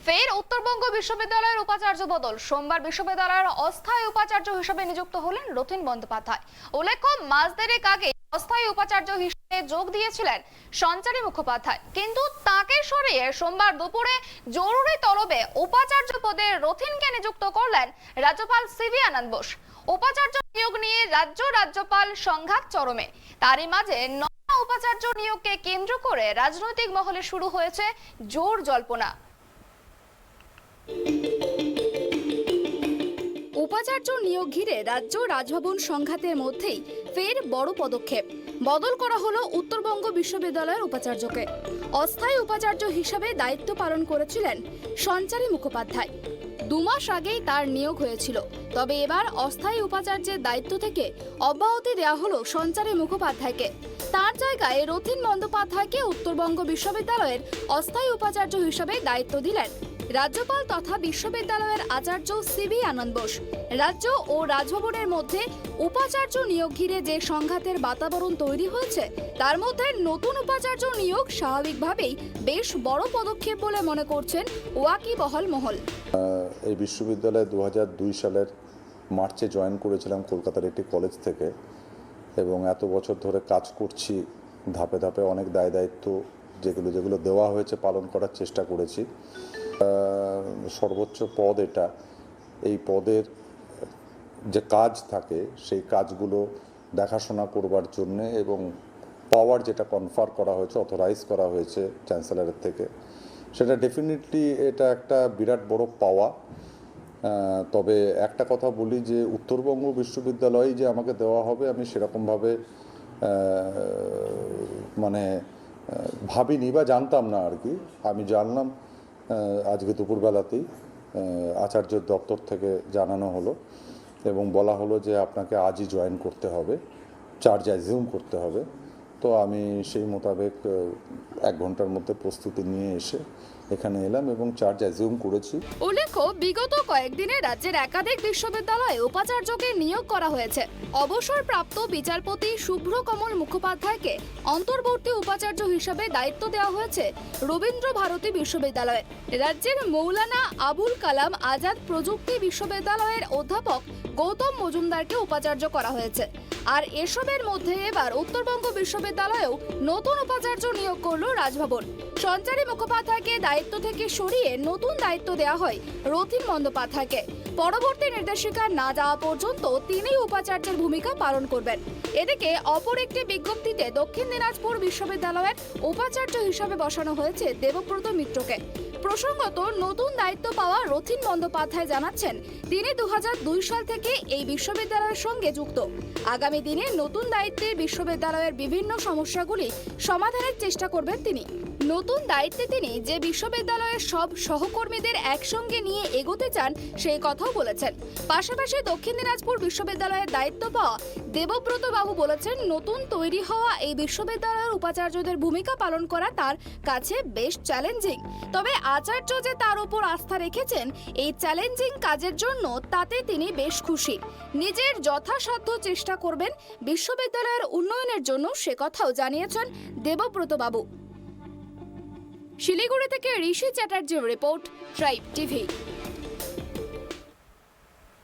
ফের উত্তরবঙ্গ বিশ্ববিদ্যালয়ের উপাচার্য বদল। সোমবার বিশ্ববিদ্যালয়ের অস্থায়ী উপাচার্য হিসেবে নিযুক্ত হলেন রথীন বন্দ্যোপাধ্যায়। উল্লেখ্য, মাস দেড়েক আগে অস্থায়ী উপাচার্য হিসেবে যোগ দিয়েছিলেন সঞ্চারী মুখোপাধ্যায়, কিন্তু তাকে সরিয়ে সোমবার দুপুরে জরুরি তলবে উপাচার্য পদে রথীনকে নিযুক্ত করলেন রাজ্যপাল সিভি আনন্দ বোস। উপাচার্য নিয়োগ নিয়ে রাজ্যপাল সংঘাত চরমে। তারই মাঝে নয়া উপাচার্য নিয়োগকে কেন্দ্র করে রাজনৈতিক মহলে শুরু হয়েছে জোর জল্পনা। উপাচার্য নিয়োগ ঘিরে রাজ্য রাজভবন সংঘাতের মধ্যেই ফের বড় পদক্ষেপ। বদল করা হলো উত্তরবঙ্গ বিশ্ববিদ্যালয়ের উপাচার্যকে। অস্থায়ী উপাচার্য হিসাবে দায়িত্ব পালন করেছিলেন সঞ্চারী মুখোপাধ্যায়। 2 মাস আগেই তার নিয়োগ হয়েছিল, তবে এবার অস্থায়ী উপাচার্যের দায়িত্ব থেকে অব্যাহতি দেওয়া হলো সঞ্চারী মুখোপাধ্যায়কে। তার জায়গায় রথীন বন্দ্যোপাধ্যায়কে উত্তরবঙ্গ বিশ্ববিদ্যালয়ের অস্থায়ী উপাচার্য হিসাবে দায়িত্ব দিলেন রাজ্যপাল তথা বিশ্ববিদ্যালয়ের আচার্য সিভি আনন্দ বোস। রাজ্য ও রাজভবনের মধ্যে উপাচার্য নিয়োগ ঘিরে যে সংঘাতের বাতাবরণ তৈরি হয়েছে, তার মধ্যে নতুন উপাচার্য নিয়োগ স্বাভাবিকভাবেই বেশ বড় পদক্ষেপ বলে মনে করছেন ওয়াকিবহাল মহল। এই বিশ্ববিদ্যালয়ে 2002 সালের মার্চে জয়েন করেছিলাম কলকাতার একটি কলেজ থেকে, এবং এত বছর ধরে কাজ করছি। ধাপে ধাপে অনেক দায়িত্ব যেগুলো দেওয়া হয়েছে পালন করার চেষ্টা করেছি। সর্বোচ্চ পদ এটা। এই পদের যে কাজ থাকে সেই কাজগুলো দেখাশোনা করবার জন্যে এবং পাওয়ার যেটা কনফার করা হয়েছে, অথরাইজ করা হয়েছে চ্যান্সেলরের থেকে, সেটা ডেফিনেটলি এটা একটা বিরাট বড় পাওয়া। তবে একটা কথা বলি যে উত্তরবঙ্গ বিশ্ববিদ্যালয়ে যে আমাকে দেওয়া হবে, আমি সেরকমভাবে ভাবিনি বা জানতাম না আর কি। আমি জানলাম আজকে দুপুরবেলাতেই আচার্যের দপ্তর থেকে জানানো হলো এবং বলা হলো যে আপনাকে আজই জয়েন করতে হবে, চার্জ অ্যাজিউম করতে হবে। তো আমি সেই মোতাবেক 1 ঘন্টার মধ্যে প্রস্তুতি নিয়ে এসে এখানে এলাম এবং চার্জ অ্যাজিউম করেছি। উল্লেখ্য, বিগত কয়েকদিনে রাজ্যের একাধিক বিশ্ববিদ্যালয়ে উপাচার্যকে নিয়োগ করা হয়েছে। অবসরপ্রাপ্ত বিচারপতি শুভ্রকমল মুখোপাধ্যায়কে অন্তর্বর্তী উপাচার্য হিসেবে দায়িত্ব দেওয়া হয়েছে রবীন্দ্র ভারতী বিশ্ববিদ্যালয়ে। রাজ্যের মৌলানা আবুল কালাম আজাদ প্রযুক্তি বিশ্ববিদ্যালয়ের অধ্যাপক গৌতম মজুমদারকে উপাচার্য করা হয়েছে। আর এসবের মধ্যে এবার উত্তরবঙ্গ বিশ্ববিদ্যালয়েও নতুন উপাচার্য নিয়োগ করল রাজভবন। সঞ্চারী মুখোপাধ্যায়কে দায়িত্ব থেকে সরিয়ে নতুন দায়িত্ব দেওয়া হয় রথীন বন্দ্যোপাধ্যায়কে। পরবর্তী নির্দেশিকা না যাওয়া পর্যন্ত তিনি উপাচার্যের ভূমিকা পালন করবেন। এদিকে অপর একটি বিজ্ঞপ্তিতে দক্ষিণ দিনাজপুর বিশ্ববিদ্যালয়ের উপাচার্য হিসাবে বসানো হয়েছে দেবব্রত মিত্রকে। প্রসঙ্গত, নতুন দায়িত্ব পাওয়া রথীন বন্দ্যোপাধ্যায় জানাচ্ছেন তিনি 2002 সাল থেকে এই বিশ্ববিদ্যালয়ের সঙ্গে যুক্ত। আগামী দিনে নতুন দায়িত্বে বিশ্ববিদ্যালয়ের বিভিন্ন সমস্যাগুলি সমাধানের চেষ্টা করবেন তিনি। নতুন দায়িত্বে তিনি যে বিশ্ববিদ্যালয়ের সব সহকর্মীদের একসঙ্গে নিয়ে এগোতে চান সেই কথাও বলেছেন। পাশাপাশি দক্ষিণ দিনাজপুর বিশ্ববিদ্যালয়ের দায়িত্ব পাওয়া দেবব্রত বাবু বলেছেন, নতুন তৈরি হওয়া এই বিশ্ববিদ্যালয়ের উপাচার্যদের ভূমিকা পালন করা তার কাছে বেশ চ্যালেঞ্জিং। তবে আচার্য যে তার উপর আস্থা রেখেছেন এই চ্যালেঞ্জিং কাজের জন্য, তাতে তিনি বেশ খুশি। নিজের যথাসাধ্য চেষ্টা করবেন বিশ্ববিদ্যালয়ের উন্নয়নের জন্য, সে কথাও জানিয়েছেন দেবব্রত বাবু। শিলিগুড়ি থেকে ঋষি চ্যাটার্জির রিপোর্ট, ট্রাইব টিভি।